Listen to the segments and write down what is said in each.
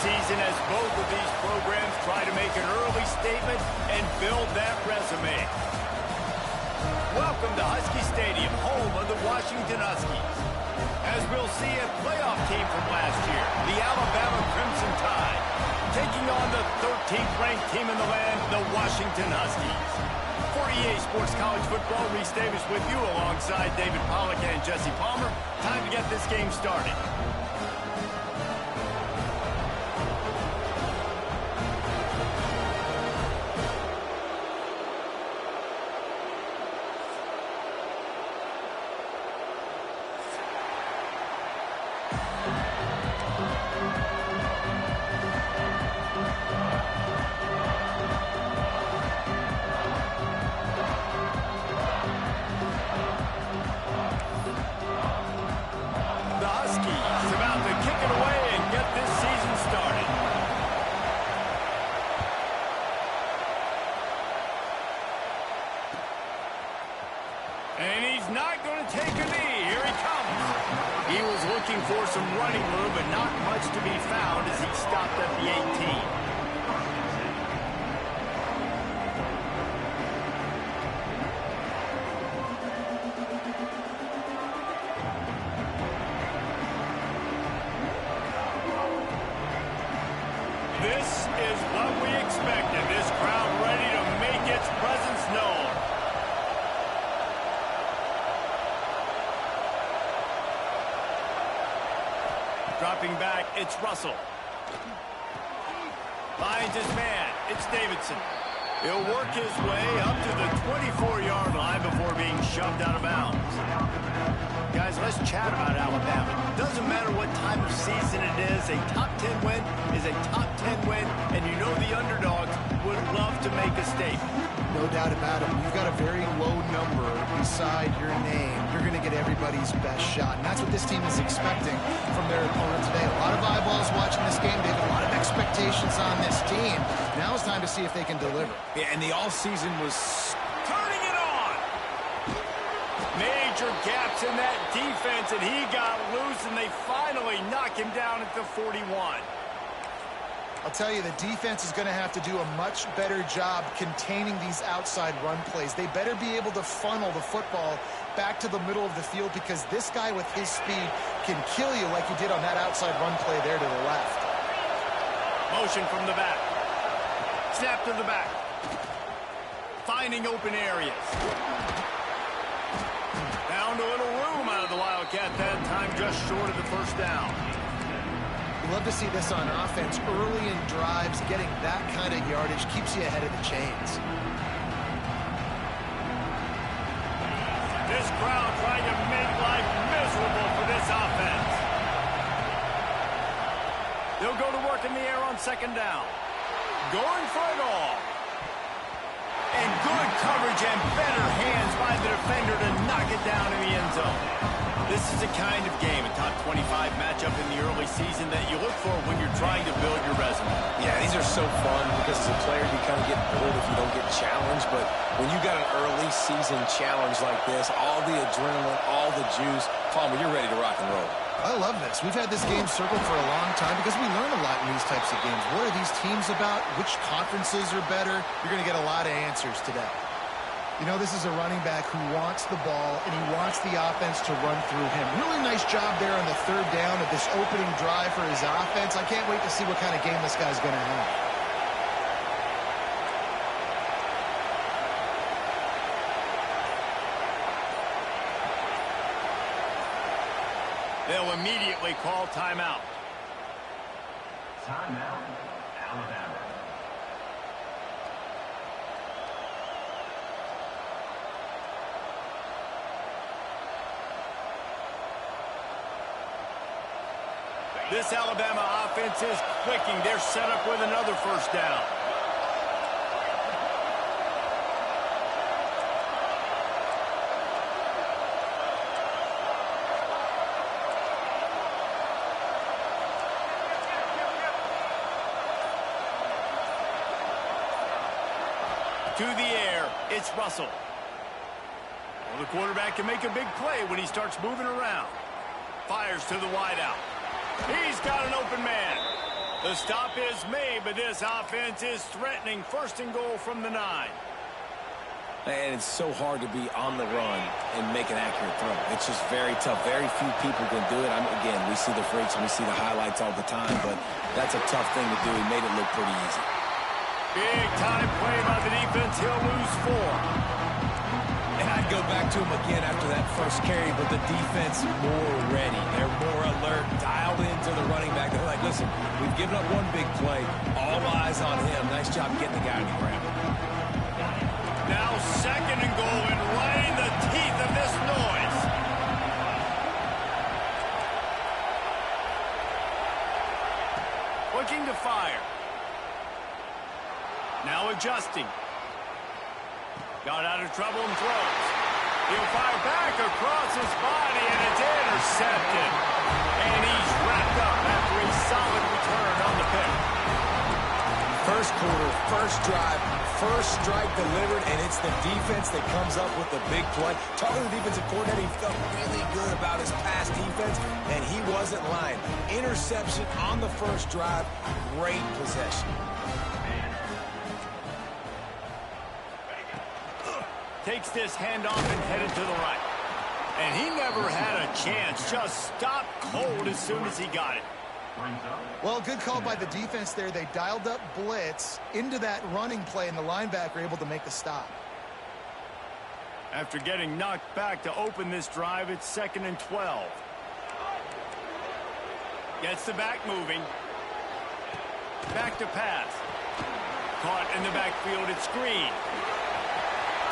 season as both of these programs try to make an early statement and build that resume. Welcome to Husky Stadium, home of the Washington Huskies. As we'll see, a playoff team from last year, the Alabama Crimson Tide, taking on the 13th ranked team in the land, the Washington Huskies. For EA Sports College Football, Reese Davis with you alongside David Pollack and Jesse Palmer. Time to get this game started. And he's not going to take a knee. Here he comes. He was looking for some running room, but not much to be found as he stopped at the 18. This is what we expected. This crowd ready to make its presence known. Dropping back, it's Russell. Finds his man, it's Davidson. He'll work his way up to the 24-yard line before being shoved out of bounds. Guys, let's chat about Alabama. Doesn't matter what time of season it is, a top 10 win is a top 10 win, and you know the underdogs would love to make a statement. No doubt about it. You've got a very low number beside your name. You're going to get everybody's best shot, and that's what this team is expecting from their opponent today. A lot of eyeballs watching this game. They have a lot of expectations on this team. Now it's time to see if they can deliver. Yeah, and the all-season was Turning it on. Major gaps in that defense, and he got loose, and they finally knock him down at the 41. I'll tell you, the defense is going to have to do a much better job containing these outside run plays. They better be able to funnel the football back to the middle of the field, because this guy with his speed can kill you like he did on that outside run play there to the left. Motion from the back. Snap to the back. Finding open areas. Found a little room out of the Wildcat that time, just short of the first down. You love to see this on offense. Early in drives, getting that kind of yardage keeps you ahead of the chains. This crowd trying to make life miserable for this offense. They'll go to work in the air on second down. Going for it all. And good coverage and better hands by the defender to knock it down in the end zone. This is the kind of game, a top 25 matchup in the early season, that you look for when you're trying to build your resume. Yeah, these are so fun because as a player you kind of get bored if you don't get challenged, but when you got an early season challenge like this, all the adrenaline, all the juice, Palmer, you're ready to rock and roll. I love this. We've had this game circled for a long time because we learn a lot in these types of games. What are these teams about? Which conferences are better? You're going to get a lot of answers today. You know, this is a running back who wants the ball, and he wants the offense to run through him. Really nice job there on the third down of this opening drive for his offense. I can't wait to see what kind of game this guy's going to have. They'll immediately call timeout. Timeout, Alabama. This Alabama offense is clicking. They're set up with another first down. To the air, it's Russell. Well, the quarterback can make a big play when he starts moving around. Fires to the wideout. He's got an open man. The stop is made, but this offense is threatening. First and goal from the 9. And it's so hard to be on the run and make an accurate throw. It's just very tough. Very few people can do it. Again, we see the freaks and we see the highlights all the time, but that's a tough thing to do. He made it look pretty easy. Big time play by the defense. He'll lose 4. And I'd go back to him again after that first carry, but the defense more ready. They're more alert, dialed into the running back. They're like, listen, we've given up one big play. All eyes on him. Nice job getting the guy on the ground. Now second and goal, and right in the teeth of this noise. Looking to fire. Now adjusting. Got out of trouble and throws. He'll fire back across his body, and it's intercepted. And he's wrapped up after a solid return on the pick. First quarter, first drive, first strike delivered, and it's the defense that comes up with the big play. Talking to the defensive coordinator, he felt really good about his pass defense, and he wasn't lying. Interception on the first drive, great possession. Takes this handoff and headed to the right. And he never had a chance. Just stopped cold as soon as he got it. Well, good call by the defense there. They dialed up blitz into that running play, and the linebacker able to make the stop. After getting knocked back to open this drive, it's 2nd and 12. Gets the back moving. Back to pass. Caught in the backfield at screen.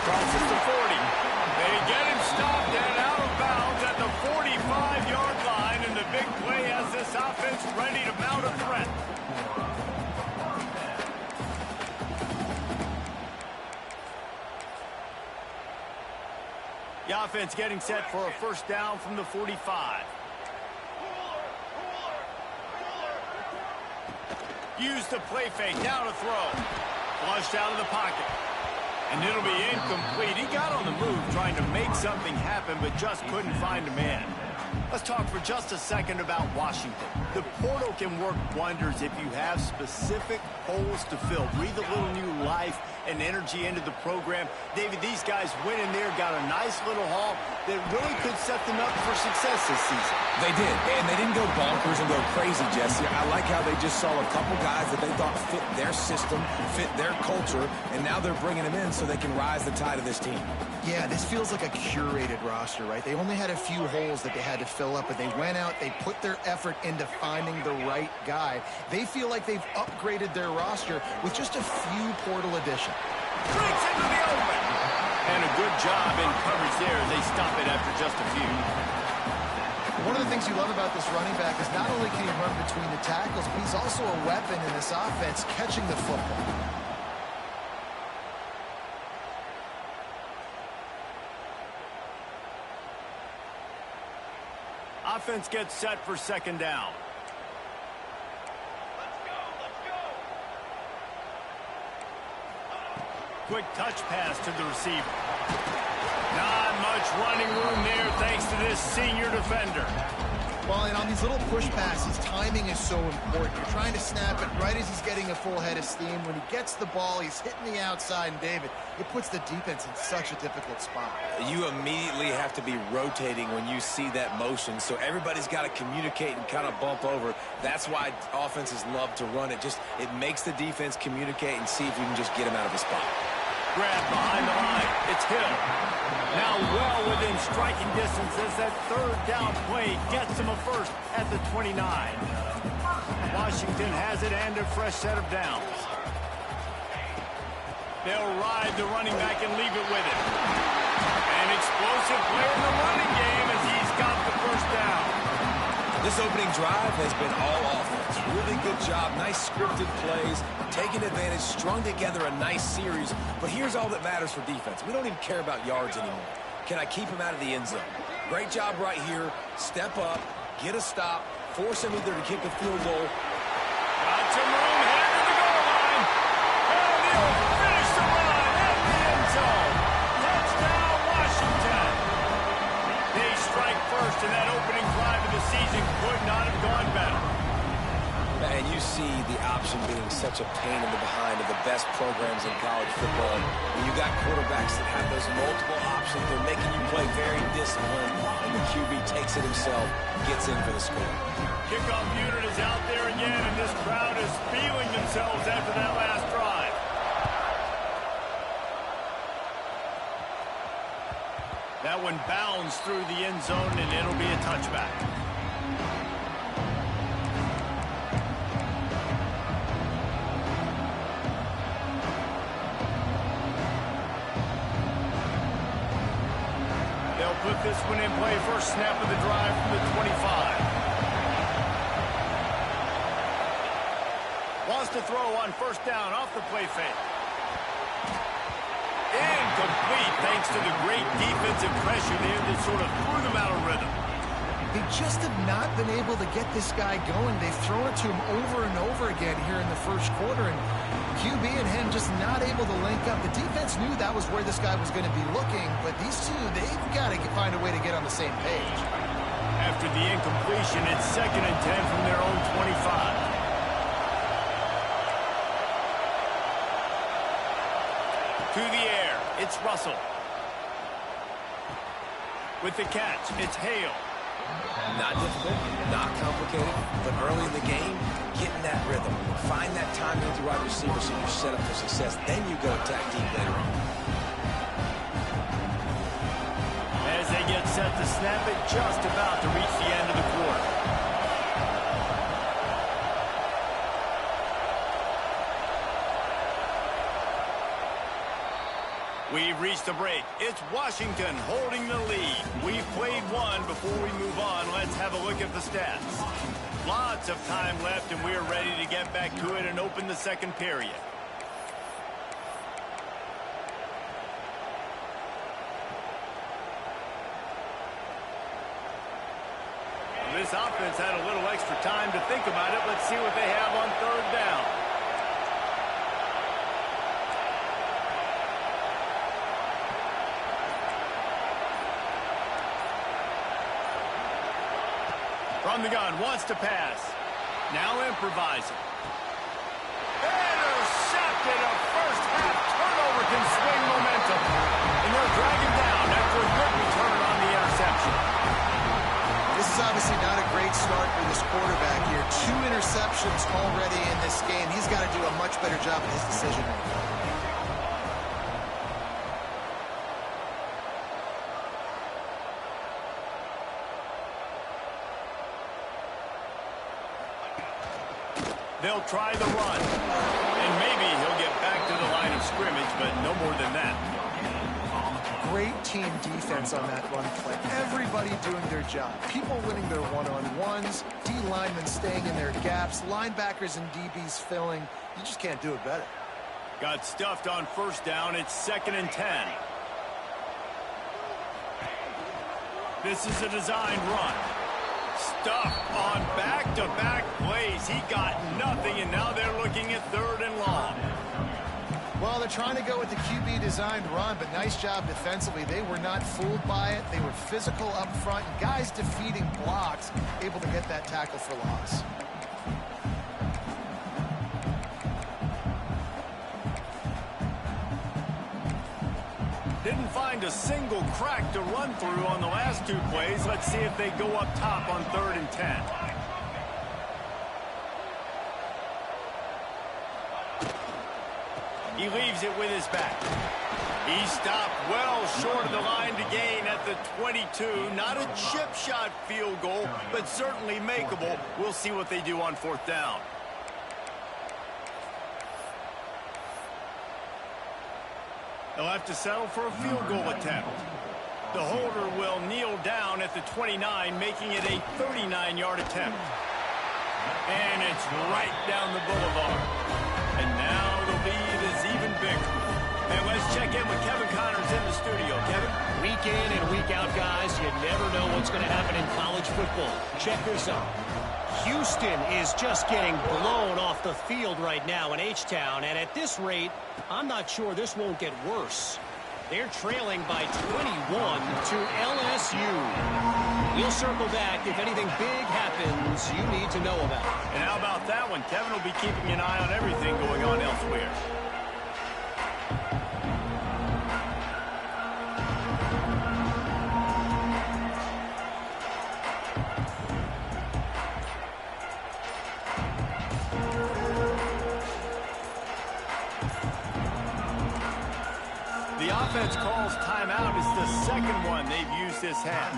Crosses the 40. They get him stopped and out of bounds at the 45-yard line, and the big play has this offense ready to mount a threat. The offense getting set for a first down from the 45. Use the play fake. Now to throw. Flushed out of the pocket. And it'll be incomplete. He got on the move trying to make something happen, but just couldn't find a man. Let's talk for just a second about Washington. The portal can work wonders if you have specific holes to fill. Breathe a little new life and energy into the program. David, these guys went in there, got a nice little haul that really could set them up for success this season. They did, and they didn't go bonkers and go crazy, Jesse. I like how they just saw a couple guys that they thought fit their system, fit their culture, and now they're bringing them in so they can rise the tide of this team. Yeah, this feels like a curated roster, right? They only had a few holes that they had to fill up, but they went out, they put their effort into finding the right guy. They feel like they've upgraded their roster with just a few portal additions. Breaks into the open. And a good job in coverage there as they stop it after just a few. One of the things you love about this running back is not only can he run between the tackles, but he's also a weapon in this offense catching the football. Offense gets set for second down. Quick touch pass to the receiver. Not much running room there thanks to this senior defender. Well, and on these little push passes, timing is so important. You're trying to snap it right as he's getting a full head of steam. When he gets the ball, he's hitting the outside, and David, it puts the defense in such a difficult spot. You immediately have to be rotating when you see that motion, so everybody's got to communicate and kind of bump over. That's why offenses love to run it. It makes the defense communicate and see if you can just get him out of his spot. Grab behind the line. It's Hill. Now well within striking distance as that third down play gets him a first at the 29. Washington has it and a fresh set of downs. They'll ride the running back and leave it with him. An explosive play in the running game as he's got the first down. This opening drive has been all offense. Really good job. Nice scripted plays. Taking advantage, strung together a nice series. But here's all that matters for defense. We don't even care about yards anymore. Can I keep him out of the end zone? Great job right here. Step up, get a stop, force him either to kick a field goal. Got some room, headed to the goal line. And he'll finish the run at the end zone. Touchdown, Washington. They strike first, and that opening drive of the season could not have gone better. And you see see the option being such a pain in the behind of the best programs in college football. When you got quarterbacks that have those multiple options, they're making you play very disciplined, and the QB takes it himself, gets in for the score. Kickoff unit is out there again, and this crowd is feeling themselves after that last drive. That one bounds through the end zone, and it'll be a touchback. They'll put this one in play. First snap of the drive from the 25. Wants to throw on first down off the play fake. Incomplete thanks to the great defensive pressure there that sort of threw them out of rhythm. They just have not been able to get this guy going. They've thrown it to him over and over again here in the first quarter, and QB and him just not able to link up. The defense knew that was where this guy was going to be looking, but these two, they've got to find a way to get on the same page. After the incompletion, it's 2nd and 10 from their own 25. To the air, it's Russell. With the catch, it's Hale. Not difficult, not complicated, but early in the game, getting that rhythm. Find that timing with your wide receiver so you're set up for success. Then you go attack deep later on. As they get set to snap it, just about to reach the end of the quarter. We've reached the break. It's Washington holding the lead. We've played one. Before we move on, let's have a look at the stats. Lots of time left, and we're ready to get back to it and open the second period. This offense had a little extra time to think about it. Let's see what they have on third down. From the gun, wants to pass. Now improvising. Intercepted. A first half turnover can swing momentum. And they'll drag him down after a good return on the interception. This is obviously not a great start for this quarterback here. 2 interceptions already in this game. He's got to do a much better job in his decision making. They'll try the run. And maybe he'll get back to the line of scrimmage, but no more than that. Great team defense on that run play. Everybody doing their job. People winning their one-on-ones, D linemen staying in their gaps, linebackers and DBs filling. You just can't do it better. Got stuffed on first down. It's 2nd and 10. This is a designed run. Stuffed on back-to-back plays. He got nothing, and now they're looking at 3rd and long. Well, they're trying to go with the QB designed run, but nice job defensively. They were not fooled by it. They were physical up front, and guys defeating blocks, able to get that tackle for loss. Didn't find a single crack to run through on the last 2 plays. Let's see if they go up top on 3rd and 10. He leaves it with his back. He stopped well short of the line to gain at the 22. Not a chip shot field goal, but certainly makeable. We'll see what they do on 4th down. They'll have to settle for a field goal attempt. The holder will kneel down at the 29, making it a 39-yard attempt. And it's right down the boulevard. And now the lead is even bigger. And let's check in with Kevin Connors in the studio. Kevin? Week in and week out, guys, you never know what's going to happen in college football. Check this out. Houston is just getting blown off the field right now in H-Town, and at this rate, I'm not sure this won't get worse. They're trailing by 21 to LSU. We'll circle back if anything big happens you need to know about. And how about that one? Kevin will be keeping an eye on everything going on elsewhere. The offense calls timeout. It's the second one they've used this half.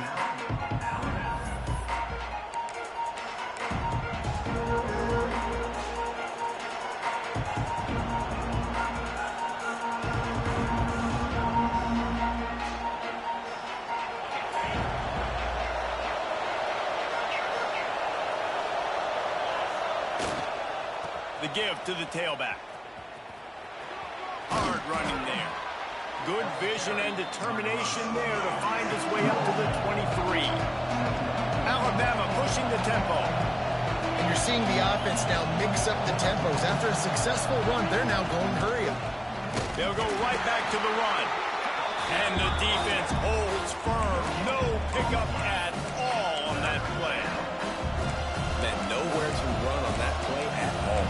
The give to the tailback. Hard running there. Good vision and determination there to find his way up to the 23. Alabama pushing the tempo. And you're seeing the offense now mix up the tempos. After a successful run, they're now going hurry up. They'll go right back to the run. And the defense holds firm. No pickup at all on that play. And nowhere to run on that play at all.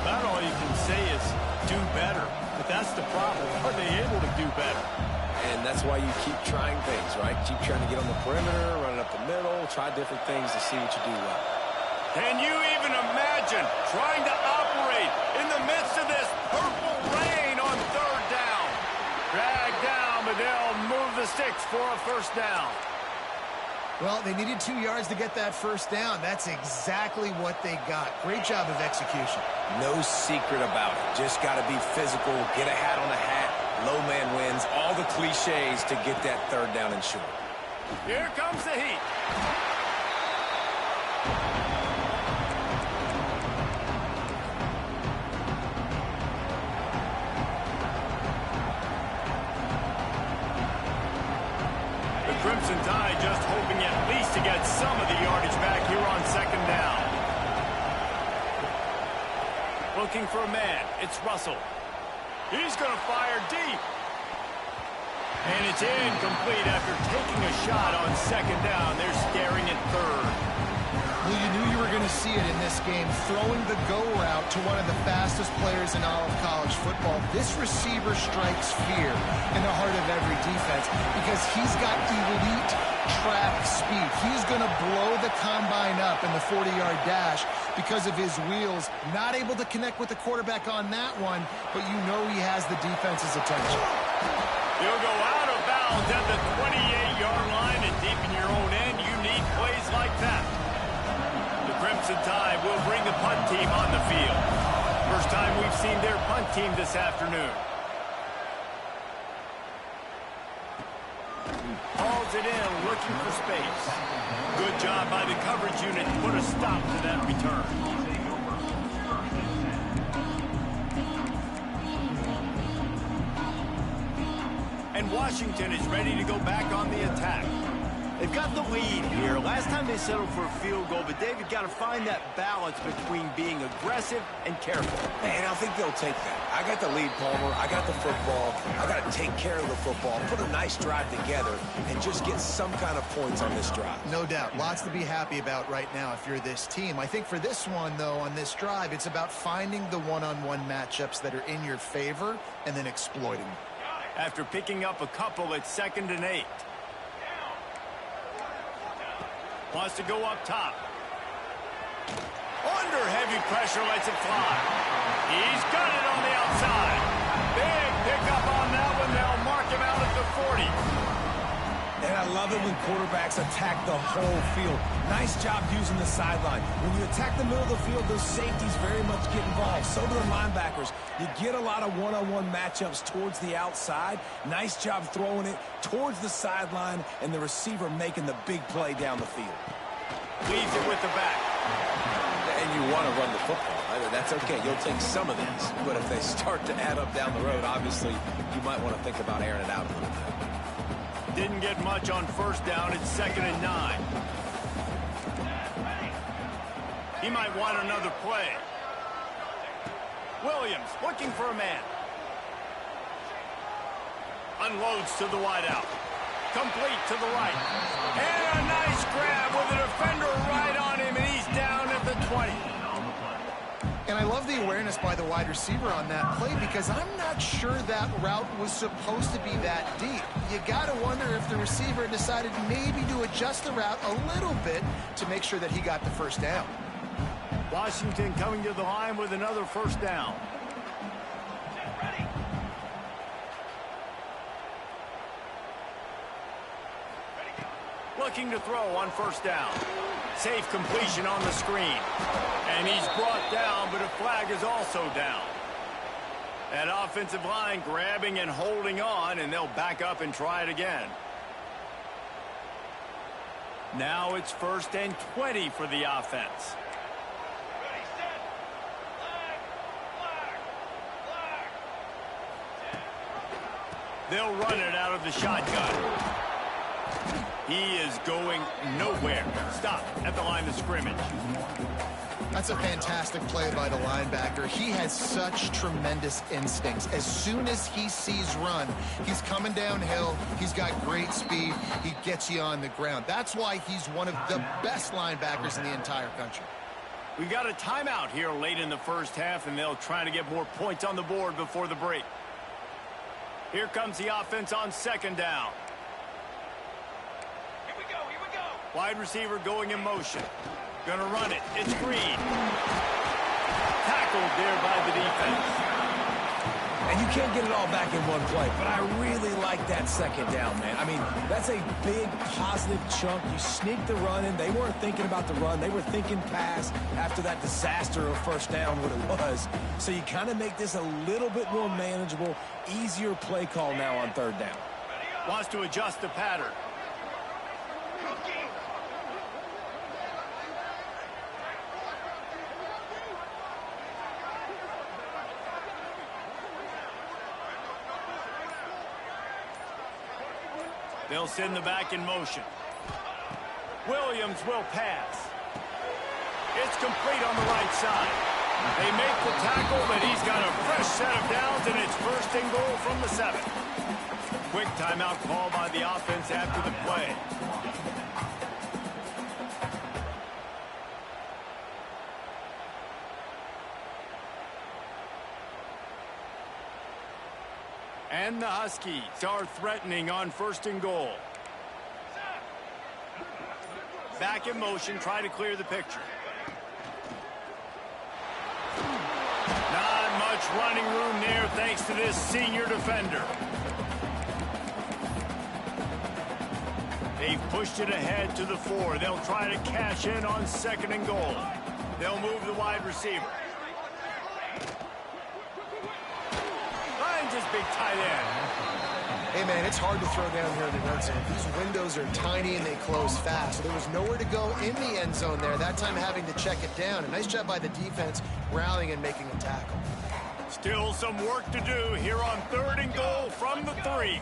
About all you can say is do better. But that's the problem. Are they able to do better? And that's why you keep trying things, right? Keep trying to get on the perimeter, run it up the middle, try different things to see what you do well. Can you even imagine trying to operate in the midst of this purple rain on third down? Dragged down, but they'll move the sticks for a first down. Well, they needed 2 yards to get that first down. That's exactly what they got. Great job of execution. No secret about it. Just got to be physical, get a hat on a hat, low man wins, all the cliches to get that third down and short. Here comes the heat. Crimson Tide just hoping at least to get some of the yardage back here on second down. Looking for a man. It's Russell. He's going to fire deep. And it's incomplete after taking a shot on second down. They're staring at third. Well, you knew you were going to see it in this game, throwing the go route to one of the fastest players in all of college football. This receiver strikes fear in the heart of every defense because he's got elite track speed. He's going to blow the combine up in the 40-yard dash because of his wheels. Not able to connect with the quarterback on that one, but you know he has the defense's attention. He'll go out of bounds at the 28-yard line, and deep in your own end, you need plays like that. Crimson Tide will bring the punt team on the field. First time we've seen their punt team this afternoon. Hauls it in, looking for space. Good job by the coverage unit to put a stop to that return. And Washington is ready to go back on the attack. They've got the lead here. Last time they settled for a field goal, but David got to find that balance between being aggressive and careful. And I think they'll take that. I got the lead, Palmer. I got the football. I got to take care of the football, put a nice drive together, and just get some kind of points on this drive. No doubt. Lots to be happy about right now if you're this team. I think for this one, though, on this drive, it's about finding the one-on-one matchups that are in your favor and then exploiting them. After picking up a couple at 2nd and 8. Wants to go up top. Under heavy pressure, lets it fly. He's got it on the outside. Big pickup on that one. They'll mark him out at the 40. And I love it when quarterbacks attack the whole field. Nice job using the sideline. When you attack the middle of the field, those safeties very much get involved. So do the linebackers. You get a lot of one-on-one matchups towards the outside. Nice job throwing it towards the sideline, and the receiver making the big play down the field. Leaves it with the back. And you want to run the football. That's okay. You'll take some of these. But if they start to add up down the road, obviously, you might want to think about airing it out a little bit. Didn't get much on first down. It's 2nd and 9. He might want another play. Williams looking for a man. Unloads to the wideout. Complete to the right. And a nice grab with a defender right on him, and he's down at the 20. And I love the awareness by the wide receiver on that play because I'm not sure that route was supposed to be that deep. You got to wonder if the receiver decided maybe to adjust the route a little bit to make sure that he got the first down. Washington coming to the line with another first down. Looking to throw on first down. Safe completion on the screen. And he's brought down, but a flag is also down. That offensive line grabbing and holding on, and they'll back up and try it again. Now it's 1st and 20 for the offense. Ready, set. Flag. They'll run it out of the shotgun. He is going nowhere. Stop at the line of scrimmage. That's a fantastic play by the linebacker. He has such tremendous instincts. As soon as he sees run, he's coming downhill. He's got great speed. He gets you on the ground. That's why he's one of the best linebackers in the entire country. We got a timeout here late in the first half, and they'll try to get more points on the board before the break. Here comes the offense on 2nd down. Here we go. Wide receiver going in motion. Gonna run it. It's Green. Tackled there by the defense. And you can't get it all back in one play, but I really like that 2nd down, man. I mean, that's a big positive chunk. You sneak the run in. They weren't thinking about the run. They were thinking pass after that disaster of first down, what it was. So you kind of make this a little bit more manageable, easier play call now on 3rd down. Wants to adjust the pattern. They'll send the back in motion. Williams will pass. It's complete on the right side. They make the tackle, but he's got a fresh set of downs, and it's 1st and goal from the 7. Quick timeout call by the offense after the play. And the Huskies are threatening on 1st and goal. Back in motion, try to clear the picture. Not much running room there thanks to this senior defender. They've pushed it ahead to the 4. They'll try to cash in on 2nd and goal. They'll move the wide receiver. Finds his big tight end. Hey, man, it's hard to throw down here in the red zone. These windows are tiny and they close fast. So there was nowhere to go in the end zone there. That time having to check it down. A nice job by the defense rallying and making a tackle. Still some work to do here on 3rd and goal from the 3.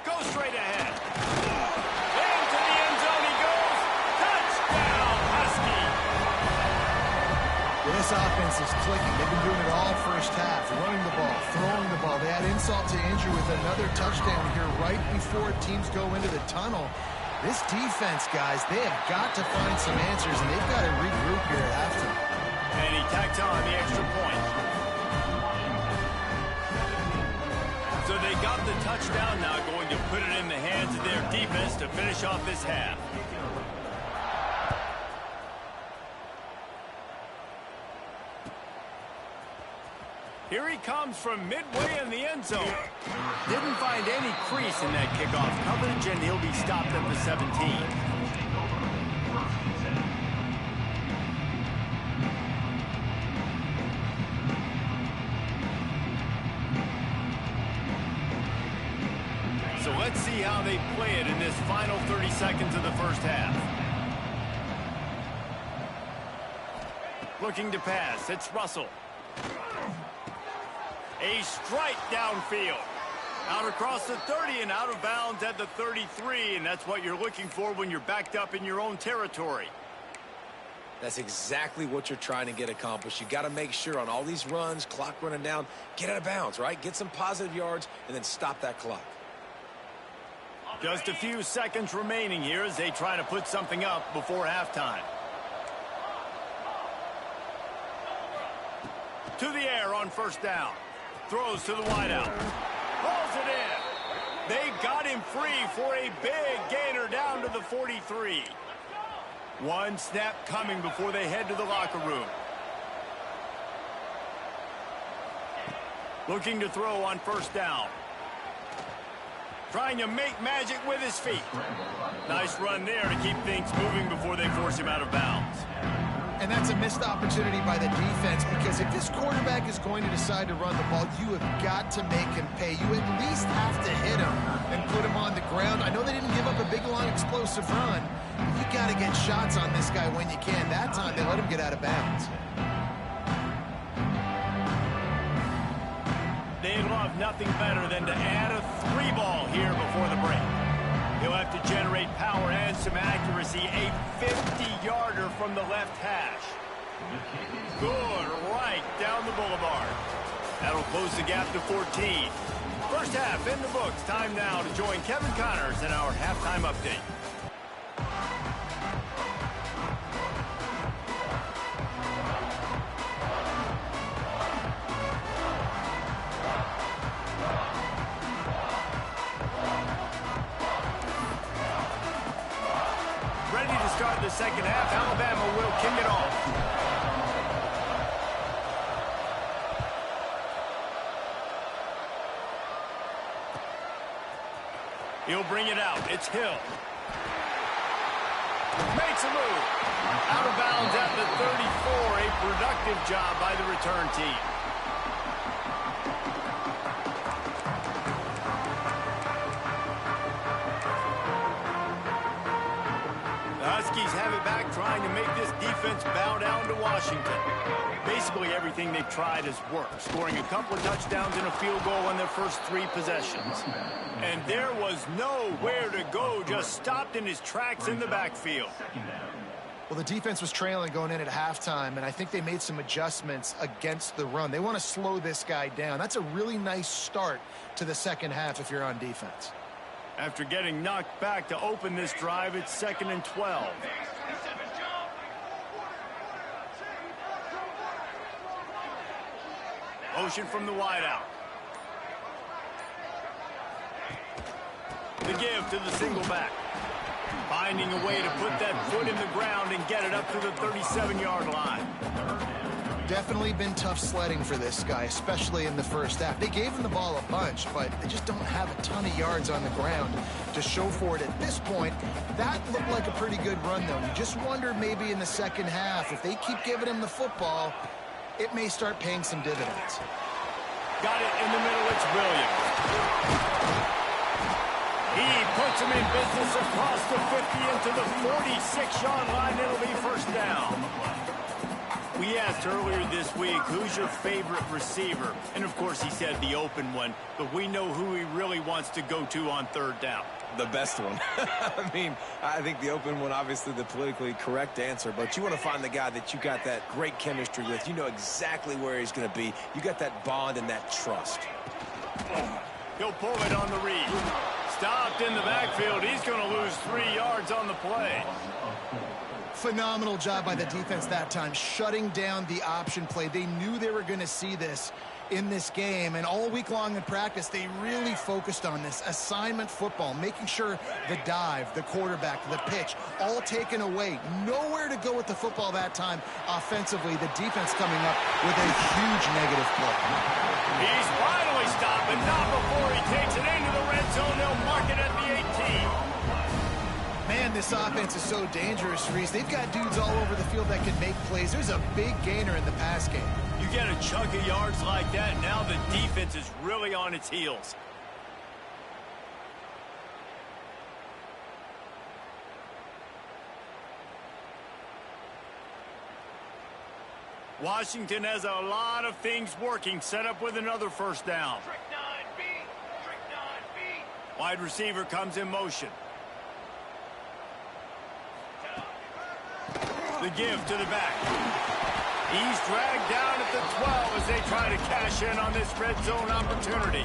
Go straight ahead. Into the end zone he goes. Touchdown, Husky. This offense is clicking. They've been doing it all first half. Running the ball, throwing the ball. They had insult to injury with another touchdown here right before teams go into the tunnel. This defense, guys, they have got to find some answers, and they've got to regroup here at halftime. And he tacks on the extra point. So they got the touchdown, now going to put it in the hands of their defense to finish off this half. Here he comes from midway in the end zone. Didn't find any crease in that kickoff coverage, and he'll be stopped at the 17. So let's see how they play it in this final 30 seconds of the first half. Looking to pass, it's Russell. A strike downfield. Out across the 30 and out of bounds at the 33, and that's what you're looking for when you're backed up in your own territory. That's exactly what you're trying to get accomplished. You got to make sure on all these runs, clock running down, get out of bounds, right? Get some positive yards and then stop that clock. Just a few seconds remaining here as they try to put something up before halftime. To the air on first down. Throws to the wideout. Hauls it in. They got him free for a big gainer down to the 43. One snap coming before they head to the locker room. Looking to throw on first down. Trying to make magic with his feet. Nice run there to keep things moving before they force him out of bounds. And that's a missed opportunity by the defense, because if this quarterback is going to decide to run the ball, you have got to make him pay. You at least have to hit him and put him on the ground. I know they didn't give up a big, long, explosive run. But you got to get shots on this guy when you can. That time, they let him get out of bounds. They'd love nothing better than to add a 3-ball here before the break. He'll have to generate power and some accuracy. A 50-yarder from the left hash. Good, right down the boulevard. That'll close the gap to 14. First half in the books. Time now to join Kevin Connors in our halftime update. Start the second half. Alabama will kick it off. He'll bring it out. It's Hill. Makes a move. Out of bounds at the 34. A productive job by the return team. Huskies have it back, trying to make this defense bow down to Washington. Basically, everything they've tried has worked, scoring a couple of touchdowns and a field goal on their first 3 possessions. And there was nowhere to go, just stopped in his tracks in the backfield. Well, the defense was trailing going in at halftime, and I think they made some adjustments against the run. They want to slow this guy down. That's a really nice start to the second half if you're on defense. After getting knocked back to open this drive, it's 2nd and 12. Motion from the wideout. The give to the single back. Finding a way to put that foot in the ground and get it up to the 37-yard line. Definitely been tough sledding for this guy, especially in the first half. They gave him the ball a bunch, but they just don't have a ton of yards on the ground to show for it at this point. That looked like a pretty good run, though. You just wonder maybe in the second half, if they keep giving him the football, it may start paying some dividends. Got it in the middle. It's Williams. He puts him in business across the 50 into the 46-yard line. It'll be first down. We asked earlier this week, who's your favorite receiver? And, of course, he said the open one. But we know who he really wants to go to on third down. The best one. I mean, I think the open one, obviously the politically correct answer. But you want to find the guy that you got that great chemistry with. You know exactly where he's going to be. You got that bond and that trust. He'll pull it on the read. Stopped in the backfield. He's going to lose 3 yards on the play. Phenomenal job by the defense that time, shutting down the option play. They knew they were going to see this in this game, and all week long in practice, they really focused on this assignment football, making sure the dive, the quarterback, the pitch, all taken away. Nowhere to go with the football that time offensively. The defense coming up with a huge negative play. He's finally stopped, but not before he takes it into the red zone. They'll mark it at the 18. Man, this offense is so dangerous, Reese. They've got dudes all over the field that can make plays. There's a big gainer in the pass game. You get a chunk of yards like that, now the defense is really on its heels. Washington has a lot of things working, set up with another first down. Wide receiver comes in motion. The give to the back. He's dragged down at the 12 as they try to cash in on this red zone opportunity.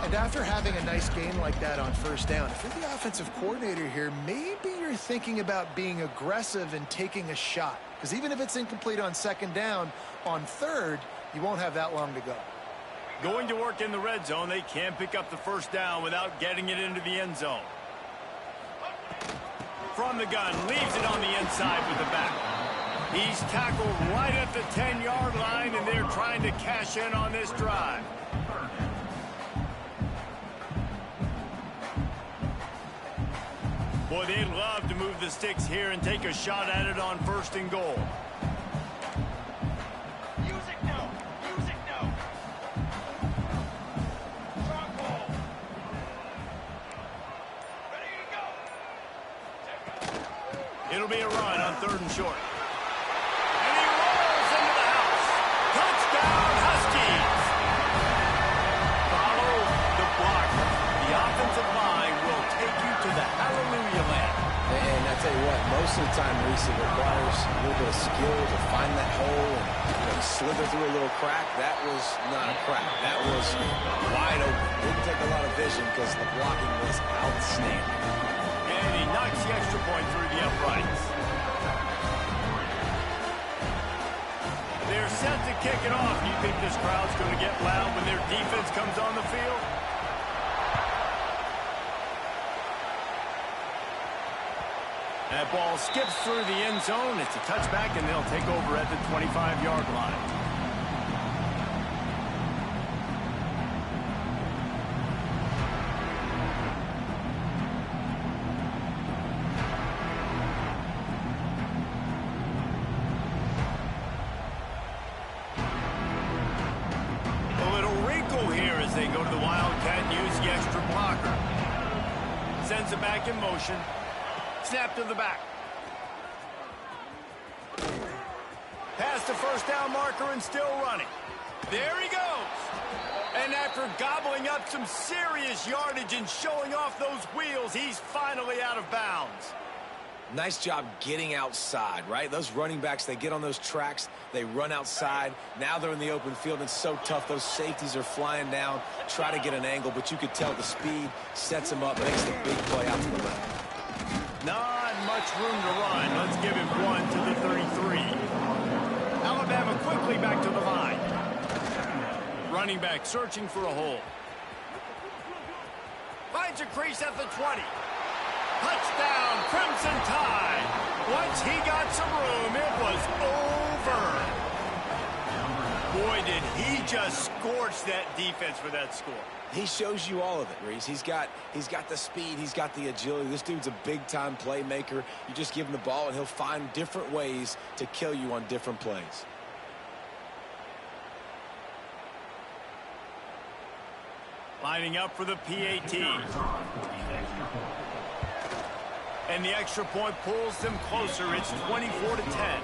And after having a nice game like that on first down, if you're the offensive coordinator here, maybe you're thinking about being aggressive and taking a shot. Because even if it's incomplete on second down, on third, you won't have that long to go. Going to work in the red zone, they can't pick up the first down without getting it into the end zone. From the gun, leaves it on the inside with the back. He's tackled right at the 10-yard line, and they're trying to cash in on this drive. Boy, they'd love to move the sticks here and take a shot at it on first and goal. It'll be a run on third and short. And he rolls into the house. Touchdown, Huskies. Follow the block. The offensive line will take you to the hallelujah land. And I tell you what, most of the time, Reese, it requires a little bit of skill to find that hole and slither through a little crack. That was not a crack. That was wide open. Didn't take a lot of vision because the blocking was outstanding. And he knocks the extra point through the uprights. They're set to kick it off. Do you think this crowd's going to get loud when their defense comes on the field? That ball skips through the end zone. It's a touchback, and they'll take over at the 25-yard line. Sends it back in motion. Snap to the back. Past the first down marker and still running. There he goes. And after gobbling up some serious yardage and showing off those wheels, he's finally out of bounds. Nice job getting outside, right? Those running backs, they get on those tracks, they run outside. Now they're in the open field. It's so tough. Those safeties are flying down, try to get an angle, but you could tell the speed sets him up, makes the big play out to the left. Not much room to run. Let's give him one to the 33. Alabama quickly back to the line. Running back searching for a hole. Finds a crease at the 20. Touchdown, Crimson Tide. Once he got some room, it was over. Boy, did he just scorch that defense for that score. He shows you all of it, Reese. He's got the speed, he's got the agility. This dude's a big-time playmaker. You just give him the ball, and he'll find different ways to kill you on different plays. Lining up for the PAT. And the extra point pulls them closer. It's 24-10.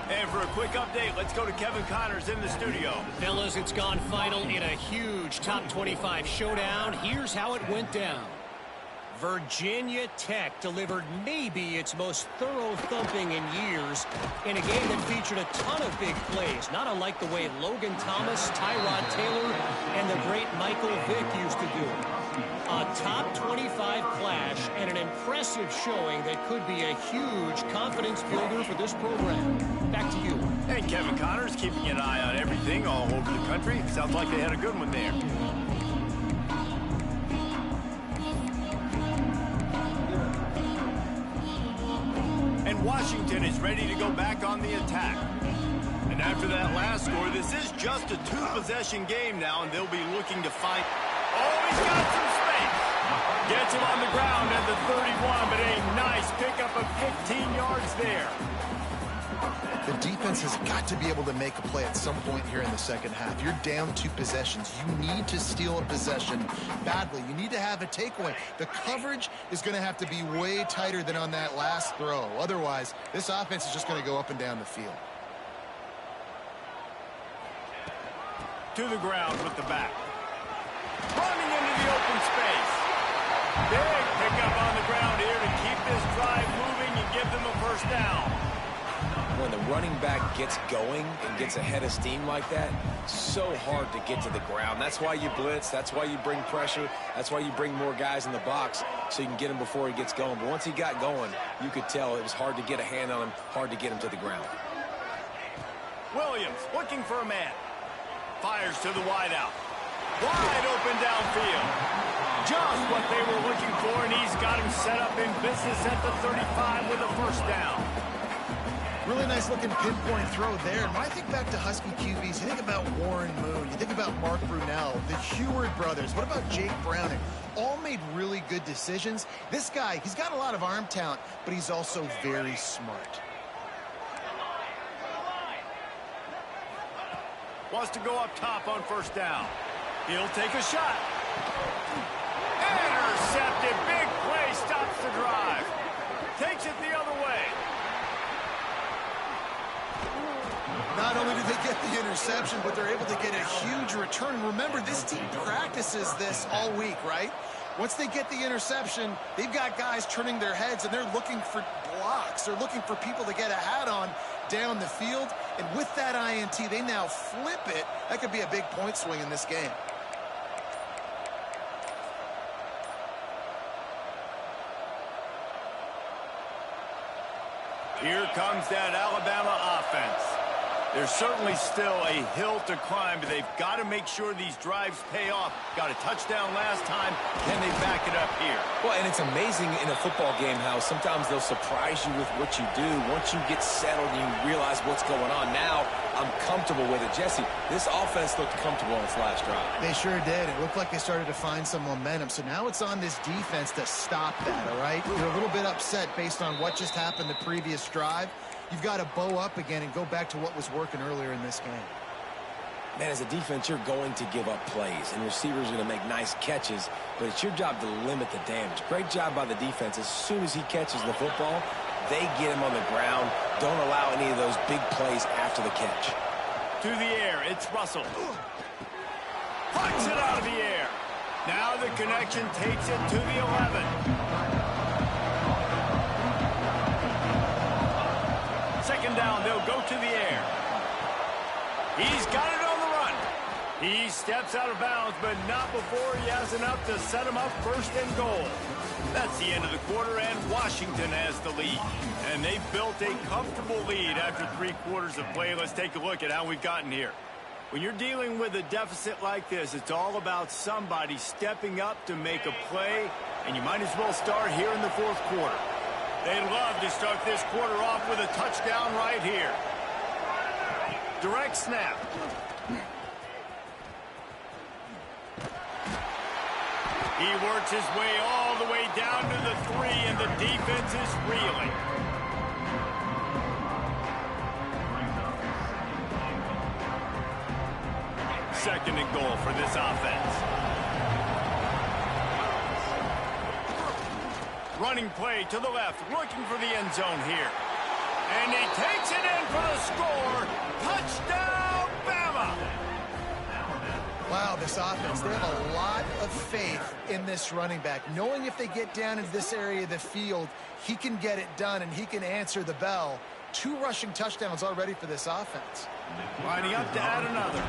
And for a quick update, let's go to Kevin Connors in the studio. Fellas, it's gone final in a huge top 25 showdown. Here's how it went down. Virginia Tech delivered maybe its most thorough thumping in years in a game that featured a ton of big plays, not unlike the way Logan Thomas, Tyrod Taylor, and the great Michael Vick used to do it. A top 25 clash and an impressive showing that could be a huge confidence builder for this program. Back to you. And Kevin Connors keeping an eye on everything all over the country. Sounds like they had a good one there. And Washington is ready to go back on the attack. And after that last score, this is just a two-possession game now, and they'll be looking to find... Oh, he's got some space. Gets him on the ground at the 31, but a nice pickup of 15 yards there. The defense has got to be able to make a play at some point here in the second half. You're down 2 possessions. You need to steal a possession badly. You need to have a takeaway. The coverage is going to have to be way tighter than on that last throw. Otherwise, this offense is just going to go up and down the field. To the ground with the back. Running into the open space. Big pickup on the ground here to keep this drive moving and give them a first down. running back gets going and gets ahead of steam like that, so hard to get to the ground. That's why you blitz. That's why you bring pressure. That's why you bring more guys in the box so you can get him before he gets going. But once he got going, you could tell it was hard to get a hand on him, hard to get him to the ground. Williams looking for a man. Fires to the wideout. Wide open downfield. Just what they were looking for, and he's got him set up in business at the 35 with a first down. Really nice looking pinpoint throw there. And when I think back to Husky QBs, you think about Warren Moon, you think about Mark Brunell, the Heward brothers. What about Jake Browning? All made really good decisions. This guy, he's got a lot of arm talent, but he's also very smart. Wants to go up top on first down. He'll take a shot. Intercepted. Big play. Stops the drive. Takes it the other way. Not only do they get the interception, but they're able to get a huge return. Remember, this team practices this all week, right? Once they get the interception, they've got guys turning their heads, and they're looking for blocks. They're looking for people to get a hat on down the field. And with that INT, they now flip it. That could be a big point swing in this game. Here comes that Alabama offense. There's certainly still a hill to climb, but they've got to make sure these drives pay off. Got a touchdown last time. Can they back it up here? Well, and it's amazing in a football game how sometimes they'll surprise you with what you do. Once you get settled and you realize what's going on, now I'm comfortable with it. Jesse, this offense looked comfortable on its last drive. They sure did. It looked like they started to find some momentum. So now it's on this defense to stop that, all right? You're a little bit upset based on what just happened the previous drive. You've got to bow up again and go back to what was working earlier in this game. Man, as a defense, you're going to give up plays, and receivers are going to make nice catches, but it's your job to limit the damage. Great job by the defense. As soon as he catches the football, they get him on the ground. Don't allow any of those big plays after the catch. To the air, it's Russell. Puts it out of the air. Now the connection takes it to the 11. Second down, they'll go to the air. He's got it on the run. He steps out of bounds, but not before he has enough to set him up first and goal. That's the end of the quarter, and Washington has the lead. And they've built a comfortable lead after 3 quarters of play. Let's take a look at how we've gotten here. When you're dealing with a deficit like this, it's all about somebody stepping up to make a play, and you might as well start here in the 4th quarter. They'd love to start this quarter off with a touchdown right here. Direct snap. He works his way all the way down to the 3, and the defense is reeling. Second and goal for this offense. Running play to the left, looking for the end zone here. And he takes it in for the score. Touchdown, Bama! Wow, this offense, they have a lot of faith in this running back, knowing if they get down into this area of the field, he can get it done and he can answer the bell. 2 rushing touchdowns already for this offense. Lining up to add another.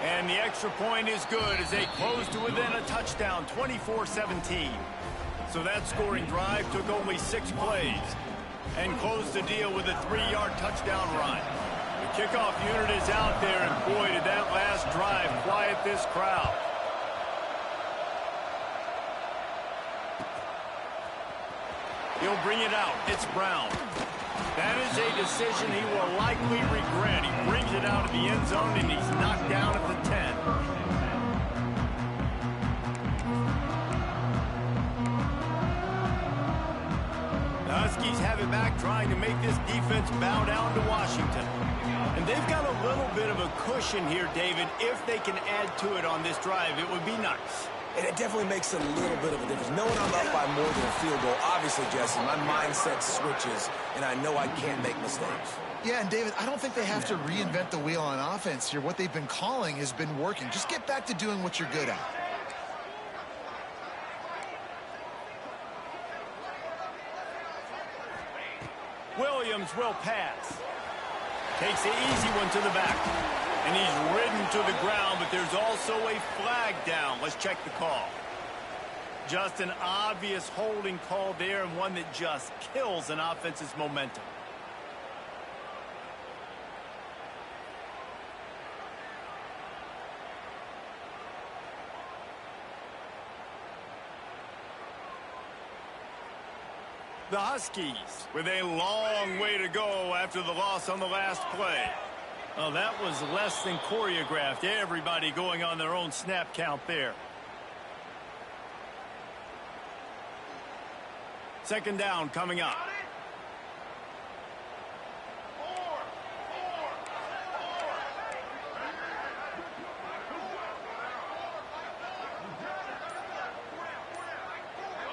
And the extra point is good as they close to within a touchdown, 24-17. So that scoring drive took only 6 plays and closed the deal with a 3-yard touchdown run. The kickoff unit is out there, and boy, did that last drive quiet this crowd. He'll bring it out. It's Brown. That is a decision he will likely regret. He brings it out of the end zone, and he's knocked down at the 10. The Huskies have it back, trying to make this defense bow down to Washington. And they've got a little bit of a cushion here, David. If they can add to it on this drive, it would be nice. And it definitely makes a little bit of a difference. Knowing I'm up by more than a field goal, obviously, Jesse, my mindset switches, and I know I can't make mistakes. Yeah, and David, I don't think they have to reinvent the wheel on offense here. What they've been calling has been working. Just get back to doing what you're good at. Williams will pass. Takes the easy one to the back. And he's ridden to the ground, but there's also a flag down. Let's check the call. Just an obvious holding call there, and one that just kills an offense's momentum. The Huskies with a long way to go after the loss on the last play. Oh, that was less than choreographed. Everybody going on their own snap count there. Second down coming up.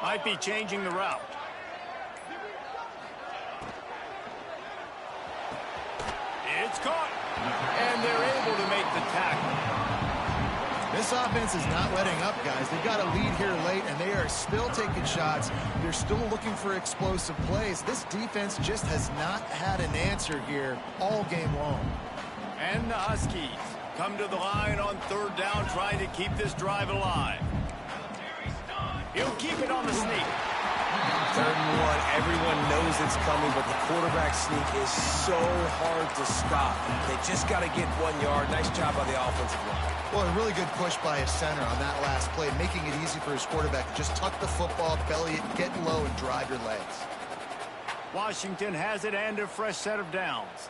Might be changing the route. It's caught. And they're able to make the tackle. This offense is not letting up, guys. They've got a lead here late, and they are still taking shots. They're still looking for explosive plays. This defense just has not had an answer here all game long. And the Huskies come to the line on third down, trying to keep this drive alive. He'll keep it on the sneak. 3rd and 1, everyone knows it's coming, but the quarterback sneak is so hard to stop. They just got to get 1 yard. Nice job by the offensive line. Well, a really good push by his center on that last play, making it easy for his quarterback to just tuck the football, belly it, get low, and drive your legs. Washington has it and a fresh set of downs.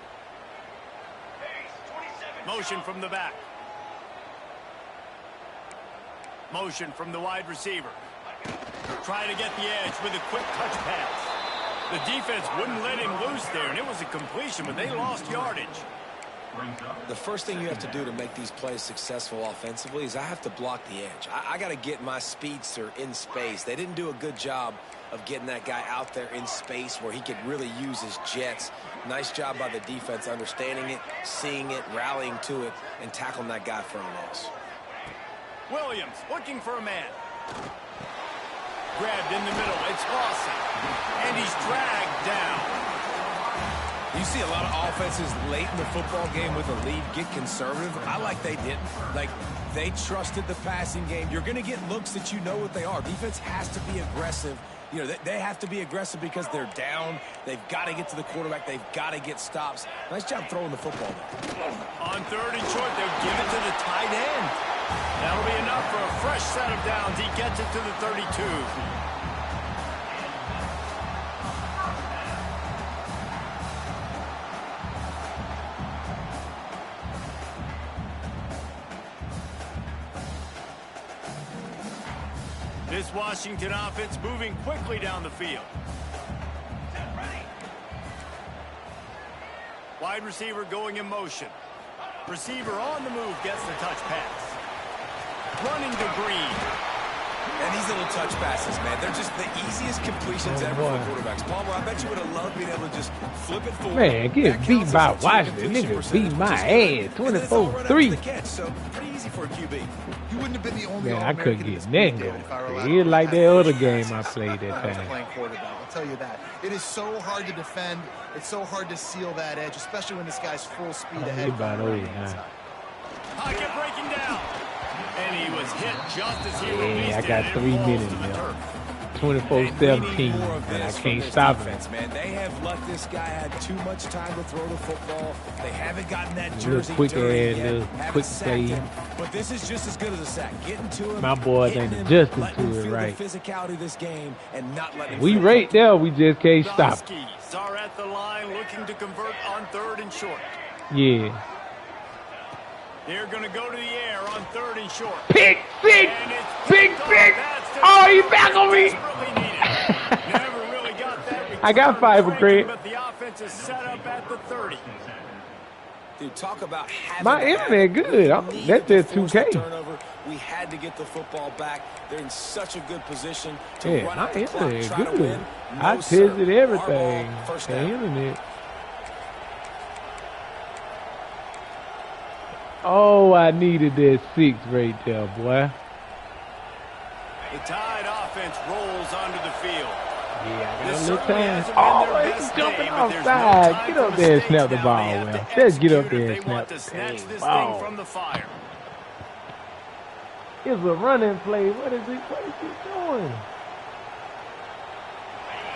Motion from the back. Motion from the wide receiver. Trying to get the edge with a quick touch pass. The defense wouldn't let him loose there, and it was a completion, but they lost yardage. The first thing you have to do to make these plays successful offensively is I have to block the edge. I got to get my speedster in space. They didn't do a good job of getting that guy out there in space where he could really use his jets. Nice job by the defense understanding it, seeing it, rallying to it, and tackling that guy for a loss. Williams looking for a man. Grabbed in the middle. It's Lawson. And he's dragged down. You see a lot of offenses late in the football game with a lead get conservative. I like they didn't. Like, they trusted the passing game. You're going to get looks that you know what they are. Defense has to be aggressive. You know, they have to be aggressive because they're down. They've got to get to the quarterback. They've got to get stops. Nice job throwing the football there. On 3rd and short, they'll give it to the tight end. That'll be enough for a fresh set of downs. He gets it to the 32. This Washington offense moving quickly down the field. Wide receiver going in motion. Receiver on the move gets the touch pass. Running to Green. And these little touch passes, man, they're just the easiest completions ever for quarterbacks. Palmer, I bet you would have loved being able to just flip it forward. Man, get beat by Washington. Nigga beat my ass. 24-3. So pretty easy for a QB. You wouldn't have been the only Man, I couldn't get nothing nothing. It like that other game I played that time. Playing quarterback, I'll tell you that. It is so hard to defend. It's so hard to seal that edge, especially when this guy's full speed ahead. About over now. Pocket breaking down. And he was hit just as he released Yeah, I it, got and 3 it falls minutes to the now. turf. 24-17, and I can't stop it. Man, they have let this guy have too much time to throw the football. They haven't gotten that Little jersey quick dirty ass, yet. little Haven't quick sacked play. him. But this is just as good as a sack. Getting to him. My boys hitting ain't him, adjusting letting him to it feel right. the physicality of this game and not letting him We feel right there, we just can't The stop. Huskies are at the line looking to convert on 3rd and short. Yeah. They're going to go to the air on 3rd and short. Pick, pick, And it's pick, picked off. pick. That's the Oh, he back on me. desperately needed. Never really got that I got return 5 for breaking, credit. But the offense is set up at the 30. Dude, talk about having My to have internet it. good. We needed That's to just force the 2K. turnover. We had to get the football back. They're in such a good position to Yeah, run my out the clock, internet try to good. win. I No, sir. tested everything. Harbaugh, first The down. internet. Oh, I needed that 6 right there, boy. The Tide offense rolls onto the field. Yeah, I This got a little certainly time. hasn't been Oh, their he's best jumping day, but there's no offside. time Get for up there and mistakes snap the now. They ball, have well. to Just get up execute there if and they snap want the to snatch dang this thing ball. from the fire. It's a running play. What is he doing?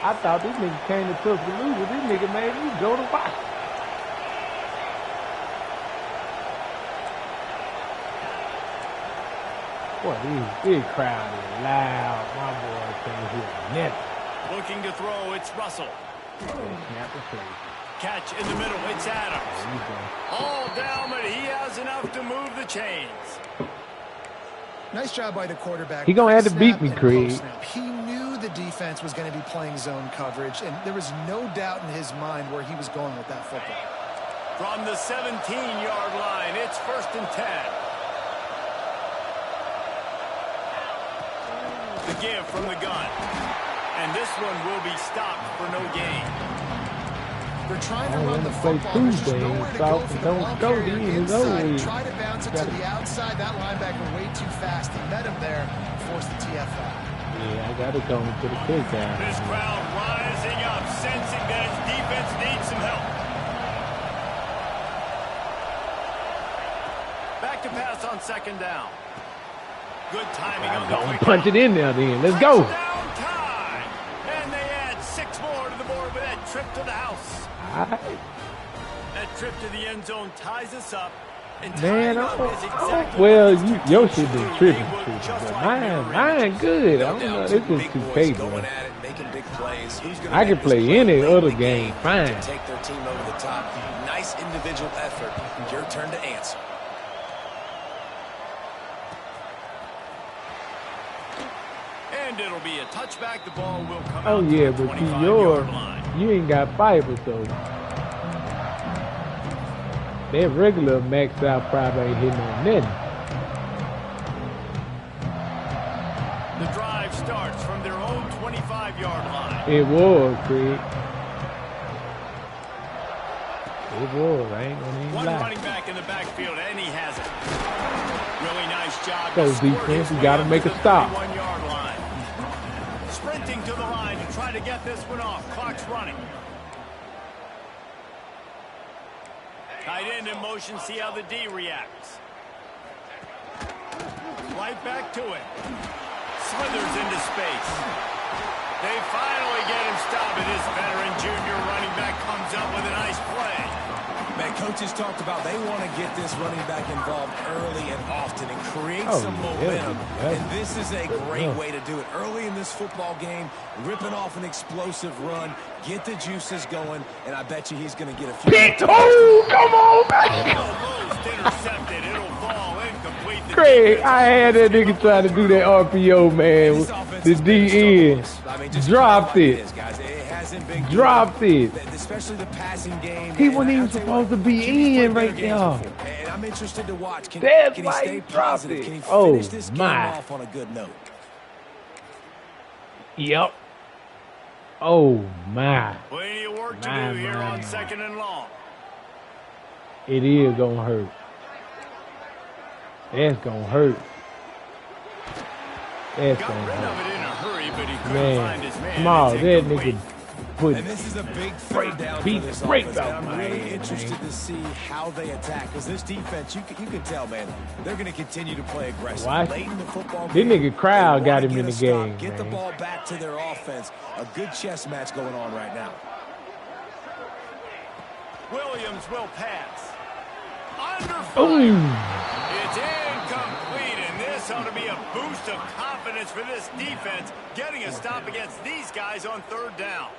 I thought this nigga came to Tuscaloosa. This nigga made me go to Washington. Boy, this big crowd is loud. My boy can't hear nothing. Looking to throw, it's Russell. Snap the play. Catch in the middle, it's Adams. There you go. All down, but he has enough to move the chains. Nice job by the quarterback. He gonna have to beat Pre-snap me, and Craig. post-snap. He knew the defense was going to be playing zone coverage, and there was no doubt in his mind where he was going with that football. From the 17-yard line, it's 1st and 10. The give from the gun. And this one will be stopped for no gain. They're trying to Oh, run the play football. There's just Tuesday. nowhere to South go for the don't ball go carrier to his own inside. league. Tried to bounce it to the outside. That linebacker way too fast. He met him there, forced the TFL. Yeah, I got to go to the kick out. This crowd rising up, sensing that his defense needs some help. Back to pass on 2nd down. Good timing on the quick Punch it out. in there then. Let's go. Touchdown time! And they add 6 more to the board with that trip to the house. All right. That trip to the end zone ties us up. And Man, tying up is exactly well, what these two your teams shit do. been tripping, They look just but like mirror mine images. good. I No don't know. doubt, This two is big 2K, boys bro. going at it, making big plays. Who's gonna I make can this play play any late in other the game fine. to take their team over the top? Nice individual effort. Your turn to answer. And it'll be a touchback. The ball will come Oh out yeah, to the but see, 25-yard line. you ain't got fiber, so that regular max out probably ain't hitting on nothing. The drive starts from their own 25-yard line. It was, Craig. It was. I ain't gonna even One lie. running back in the backfield, and he has it. Really nice job. So to squirt defense, his you way gotta up make to a the stop. 31-yard line. Sprinting to the line to try to get this one off. Clock's running. Tight end in motion. See how the D reacts. Right back to it. Slithers into space. They finally get him stopped, and this veteran junior running back comes up with a nice play. Man, coaches talked about they want to get this running back involved early and often and create some momentum. And this is a great way to do it. Early in this football game, ripping off an explosive run, get the juices going, and I bet you he's going to get a few. Oh, come on, man. Almost intercepted. It'll fall incomplete. The Craig, defense I had that nigga trying to do that RPO, man. This offense The has been a DN struggle. I mean, just dropped like it. is, guys. It hasn't been good. Dropped it. Especially the passing game. He And wasn't even I'll tell you supposed what, to be Kenny's played in better right games now. before. And I'm interested to watch. Can That's he why stay he dropped positive? it. Can he Oh, finish this game my. off on a good note? Yep. Oh, my. Plenty of work to My, do here my, on my. 2nd and long. It is going to hurt. That's going to hurt. That's Got going to rid of hurt. it in a hurry, but he couldn't find his man. Small, It's that incomplete. nigga put And this is a big third down for beat this the break offense. And out, I'm really man. interested to see how they attack. Because this defense, you can tell, man, they're going to continue to play aggressive. Why? Late in the football This game, nigga crowd they got wanna him in get the a stop, game, Get the man. ball back to their offense. A good chess match going on right now. Williams will pass. Under Ooh. It's incomplete, and this ought to be a boost of confidence for this defense, getting a stop against these guys on 3rd down.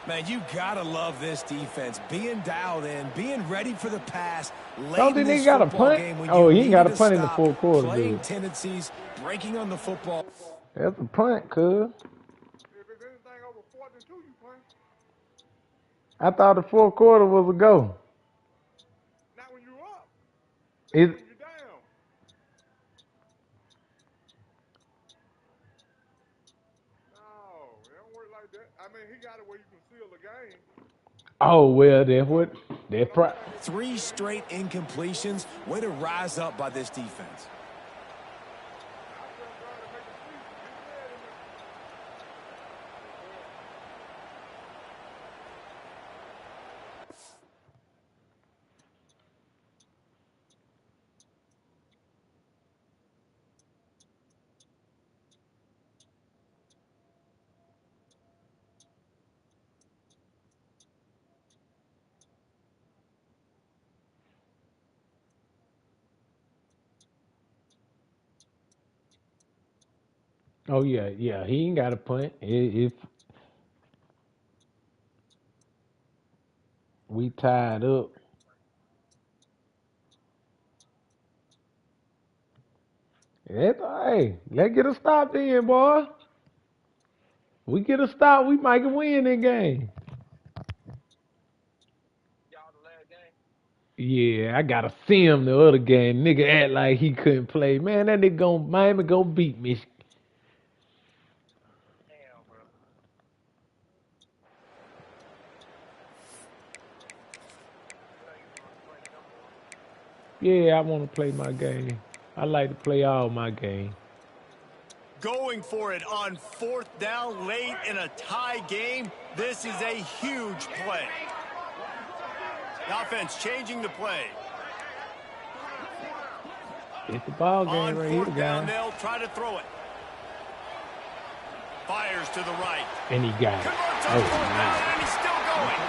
Man, you got to love this defense. Being dialed in, being ready for the pass. Don't think they got a punt? Oh, he ain't got a punt in the fourth quarter, Playing dude. tendencies, breaking on the football. That's a punt, cuz. I thought the fourth quarter was a go. Not when you're up. Is When you're down. No, it don't work like that. I mean, he got it where you can seal the game. oh well, that's what that's pro 3 straight incompletions. Way to rise up by this defense. Oh yeah, yeah. He ain't got a punt. If we tied up, hey, let's get a stop then, boy. We get a stop, we might can win that game. Yeah, I gotta see him the other game. Nigga act like he couldn't play. Man, that nigga Miami gonna beat me. Yeah, I wanna play my game. I like to play all my game. Going for it on 4th down late in a tie game. This is a huge play. The offense changing the play. It's the ball game On right here, 4th down, guys. they'll try to throw it. Fires to the right. And he got it. Converts on Oh, 4th down, nice. and he's still going.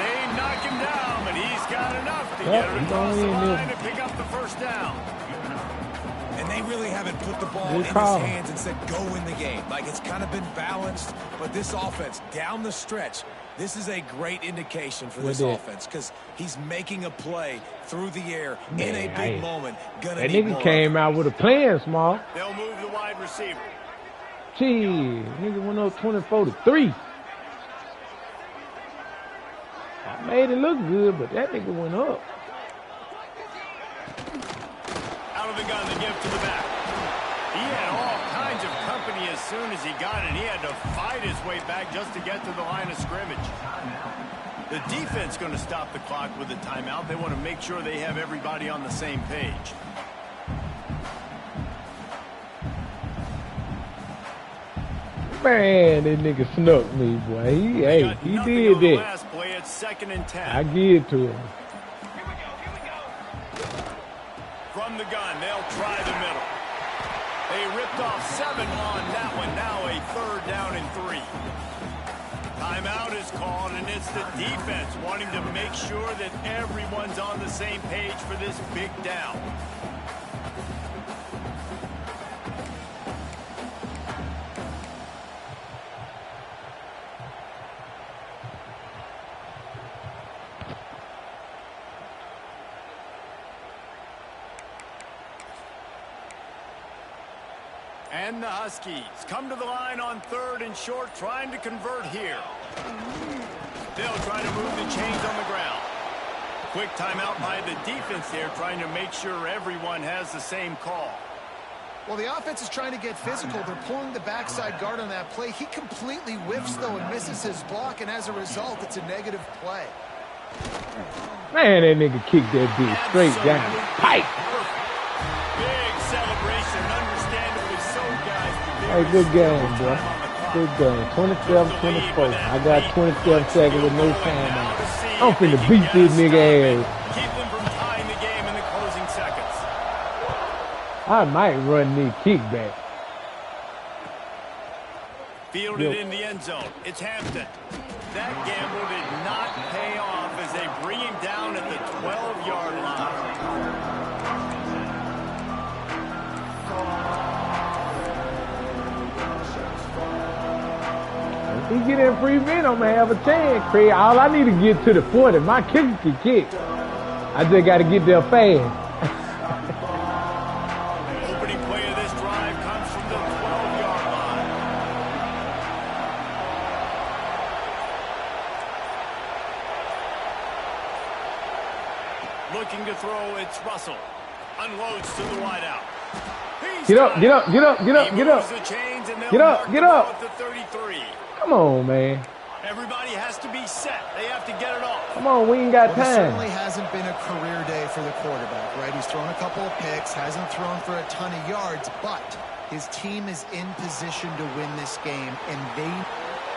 They knock him down, but he's got enough to Yep, get it he's across the going in there. line and pick up the 1st down. And they really haven't put the ball Good in his call. hands and said, go in the game. Like, it's kind of been balanced, but this offense, down the stretch, this is a great indication for this offense because he's making a play through the air in a big moment. That nigga came out with a plan, Small. They'll move the wide receiver. Gee, nigga went up 24-3. I made it look good, but that nigga went up. Out of the gun, the give to the back. He had all kinds of company as soon as he got it. He had to fight his way back just to get to the line of scrimmage. The defense going to stop the clock with a timeout. They want to make sure they have everybody on the same page. Man, that nigga snuck me, boy. He did that. Last play, it's 2nd and 10. I give it to him. From the gun, they'll try the middle. They ripped off 7 on that one. Now a 3rd down and 3. Timeout is called, and it's the defense wanting to make sure that everyone's on the same page for this big down. And the Huskies come to the line on 3rd and short, trying to convert here. They'll try to move the chains on the ground. Quick timeout by the defense there, trying to make sure everyone has the same call. Well, the offense is trying to get physical. They're pulling the backside guard on that play. He completely whiffs, though, and misses his block, and as a result, it's a negative play. Man, that nigga kicked that bitch straight down. Pipe! Big celebration, understandably so, guys. Hey, good game, boy. Good game. 27-24. I got 27 seconds with no timeout. I'm finna beat this nigga ass. Keep them from tying the game in the closing seconds. I might run the kickback. Fielded in the end zone. It's Hampton. That gamble did not pay off as they bring him down at the 12-yard line. If he get in free bend, I'm gonna have a chance, Craig. All I need to get to the 40. My kicker can kick. I just gotta get there fast. Opening play of this drive comes from the 12-yard line. Looking to throw, it's Russell. Unloads to the wideout. Get up, get up, get up, get up, get up. Get up, get up. At the 33. Come on, man. Everybody has to be set. They have to get it off. Come on, we ain't got Well, this time. certainly hasn't been a career day for the quarterback, right? He's thrown a couple of picks, hasn't thrown for a ton of yards, but his team is in position to win this game, and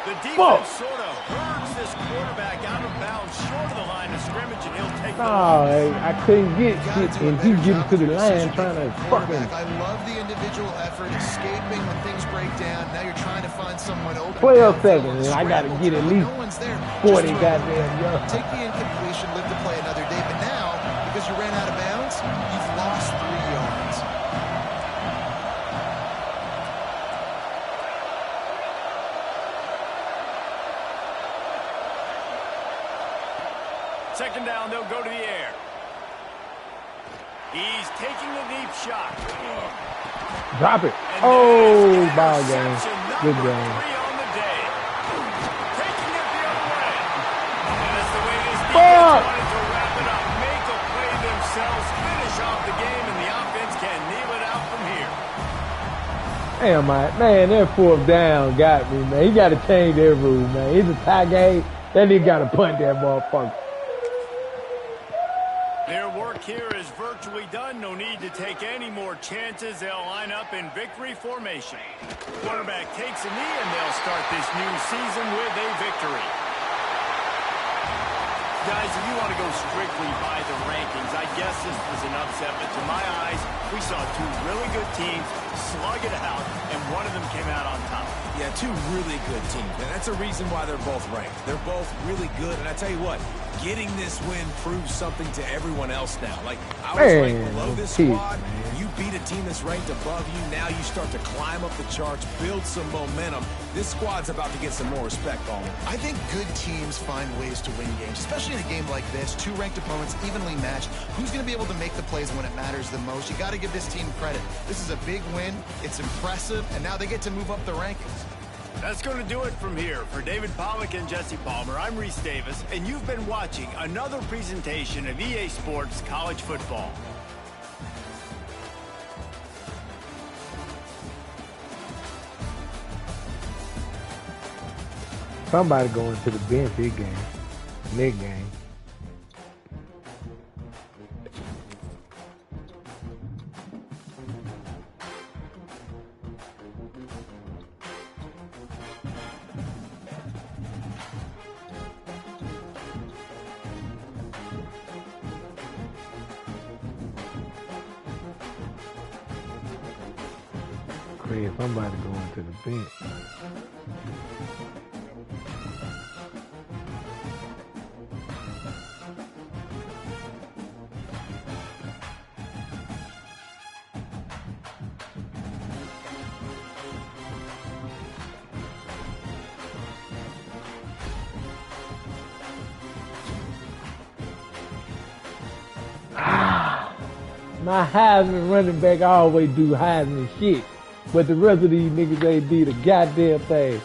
The defense sort of hurts this quarterback out of bounds short of the line of scrimmage, and he'll take the Oh, I couldn't get shit, and he getting to the line trying to fucking. I love the individual effort, escaping when things break down. Now you're trying to find someone open. 12 seconds, and I got to get at least No one's there. 40 Just goddamn yards. take the incompletion, live to play another day. But now, because you ran out of bounds, you've lost 3 yards. Second down, they'll go to the air. He's taking the deep shot. Drop it. And Oh, ball game. interception Good number game. 3 on the day. Taking it the other way. And that's the way this defense Fuck. wanted to wrap it up. Make a play themselves, finish off the game, and the offense can kneel it out from here. Damn, man, that fourth down got me, man. He got to change that rule, man. It's a tie game. That nigga got to punt that motherfucker. Their work here is virtually done. No need to take any more chances. They'll line up in victory formation. Quarterback takes a knee, and they'll start this new season with a victory. Guys, if you want to go strictly by the rankings, I guess this was an upset, but to my eyes, we saw two really good teams slug it out, and one of them came out on top. Yeah, two really good teams, and that's a reason why they're both ranked. They're both really good, and I tell you what, getting this win proves something to everyone else now. Like, I was ranked below this squad. You beat a team that's ranked above you. Now you start to climb up the charts, build some momentum. This squad's about to get some more respect on it. I think good teams find ways to win games, especially in a game like this. Two ranked opponents evenly matched. Who's going to be able to make the plays when it matters the most? You got to give this team credit. This is a big win. It's impressive, and now they get to move up the rankings. That's going to do it from here. For David Pollack and Jesse Palmer, I'm Reese Davis, and you've been watching another presentation of EA Sports College Football. Somebody going to the bench big game. Next game. Crazy, somebody going to the bench. My Heisman running back always do Heisman shit. But the rest of these niggas ain't do the goddamn thing.